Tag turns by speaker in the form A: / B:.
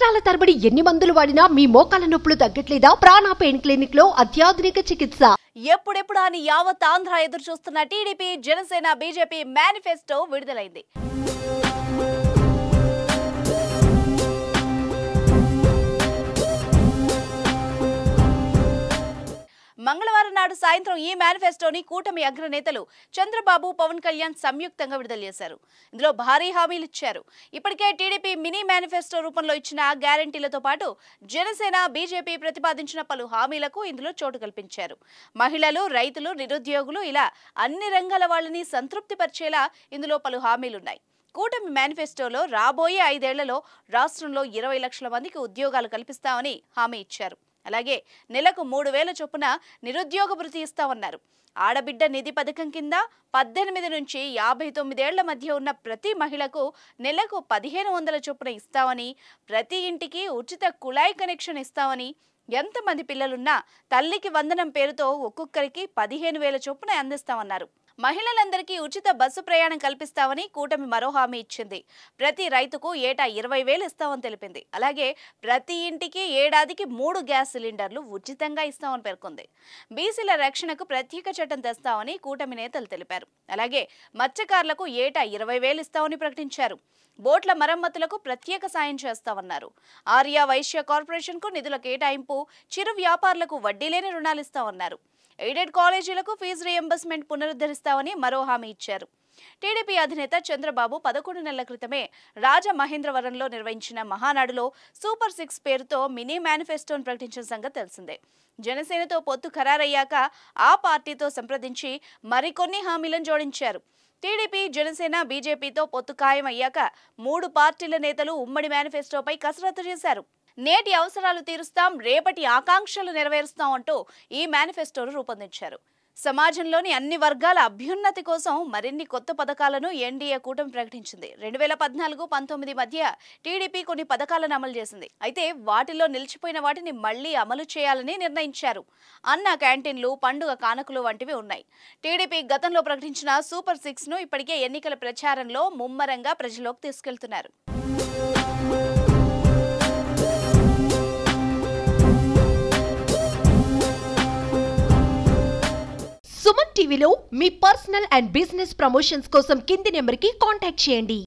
A: సంవత్సరాల తరబడి ఎన్ని మందులు వాడినా మీ మోకాల నొప్పులు తగ్గట్లేదా? ప్రాణ పెయిన్ క్లినిక్ లో అత్యాధునిక చికిత్స.
B: ఎప్పుడెప్పుడు అని యావత్ ఆంధ్ర ఎదురు చూస్తున్న టీడీపీ, జనసేన, బీజేపీ మేనిఫెస్టో విడుదలైంది. మంగళవారం నాడు సాయంత్రం ఈ మేనిఫెస్టోని కూటమి అగ్రనేతలు చంద్రబాబు, పవన్ కళ్యాణ్ సంయుక్తంగా విడుదల చేశారు. ఇందులో భారీ హామీలు ఇచ్చారు. ఇప్పటికే టీడీపీ మినీ మేనిఫెస్టో రూపంలో ఇచ్చిన గ్యారంటీలతో పాటు జనసేన, బీజేపీ ప్రతిపాదించిన పలు హామీలకు ఇందులో చోటు కల్పించారు. మహిళలు, రైతులు, నిరుద్యోగులు ఇలా అన్ని రంగాల వాళ్ళని సంతృప్తిపరిచేలా ఇందులో పలు హామీలున్నాయి. కూటమి మేనిఫెస్టోలో రాబోయే 5 ఏళ్లలో రాష్ట్రంలో 20 లక్షల మందికి ఉద్యోగాలు కల్పిస్తామని హామీ ఇచ్చారు. అలాగే నెలకు 3,000 చొప్పున నిరుద్యోగ భృతి ఇస్తామన్నారు. ఆడబిడ్డ నిధి పథకం కింద 18 నుంచి 59 ఏళ్ల మధ్య ఉన్న ప్రతి మహిళకు నెలకు 1,500 చొప్పున ఇస్తామని, ప్రతి ఇంటికి ఉచిత కుళాయి కనెక్షన్ ఇస్తామని, ఎంతమంది పిల్లలున్నా తల్లికి వందనం పేరుతో ఒక్కొక్కరికి 15,000 చొప్పున అందిస్తామన్నారు. మహిళలందరికీ ఉచిత బస్సు ప్రయాణం కల్పిస్తామని కూటమి మరో హామీ ఇచ్చింది. ప్రతి రైతుకు ఏటా 20,000 ఇస్తామని తెలిపింది. అలాగే ప్రతి ఇంటికి ఏడాదికి 3 గ్యాస్ సిలిండర్లు ఉచితంగా ఇస్తామని పేర్కొంది. బీసీల రక్షణకు ప్రత్యేక చట్టం తెస్తామని కూటమి నేతలు తెలిపారు. అలాగే మత్స్యకారులకు ఏటా 20,000 ఇస్తామని ప్రకటించారు. బోట్ల మరమ్మతులకు ప్రత్యేక సాయం చేస్తామన్నారు. ఆర్య వైశ్య కార్పొరేషన్కు నిధుల కేటాయింపు, చిరు వ్యాపారులకు వడ్డీ లేని రుణాలు ఇస్తామన్నారు. ఎయిడెడ్ కాలేజీలకు ఫీజు రీఎంబర్స్మెంట్ పునరుద్ధరిస్తామని మరో హామీ ఇచ్చారు. టీడీపీ అధినేత చంద్రబాబు 11 నెలల క్రితమే రాజమహేంద్రవరంలో నిర్వహించిన మహానాడులో సూపర్ 6 పేరుతో మినీ మేనిఫెస్టోను ప్రకటించిన సంగతి తెలిసిందే. జనసేనతో పొత్తు ఖరారయ్యాక ఆ పార్టీతో సంప్రదించి మరికొన్ని హామీలను జోడించారు. టీడీపీ, జనసేన, బీజేపీతో పొత్తు ఖాయం అయ్యాక 3 పార్టీల నేతలు ఉమ్మడి మేనిఫెస్టోపై కసరత్తు చేశారు. నేటి అవసరాలు తీరుస్తాం, రేపటి ఆకాంక్షలు నెరవేరుస్తాం అంటూ ఈ మేనిఫెస్టోను రూపొందించారు. సమాజంలోని అన్ని వర్గాల అభ్యున్నతి కోసం మరిన్ని కొత్త పథకాలను ఎన్డీఏ కూటమి ప్రకటించింది. 2014-19 మధ్య టీడీపీ కొన్ని పథకాలను అమలు చేసింది. అయితే వాటిలో నిలిచిపోయిన వాటిని మళ్లీ అమలు చేయాలని నిర్ణయించారు. అన్న క్యాంటీన్లు, పండుగ కానుకలు వంటివి ఉన్నాయి. టీడీపీ గతంలో ప్రకటించిన సూపర్ 6ను ఇప్పటికే ఎన్నికల ప్రచారంలో ముమ్మరంగా ప్రజల్లోకి తీసుకెళ్తున్నారు.
A: సుమన్ టీవీలో మీ పర్సనల్ అండ్ బిజినెస్ ప్రమోషన్స్ కోసం కింది నెంబర్కి కాంటాక్ట్ చేయండి.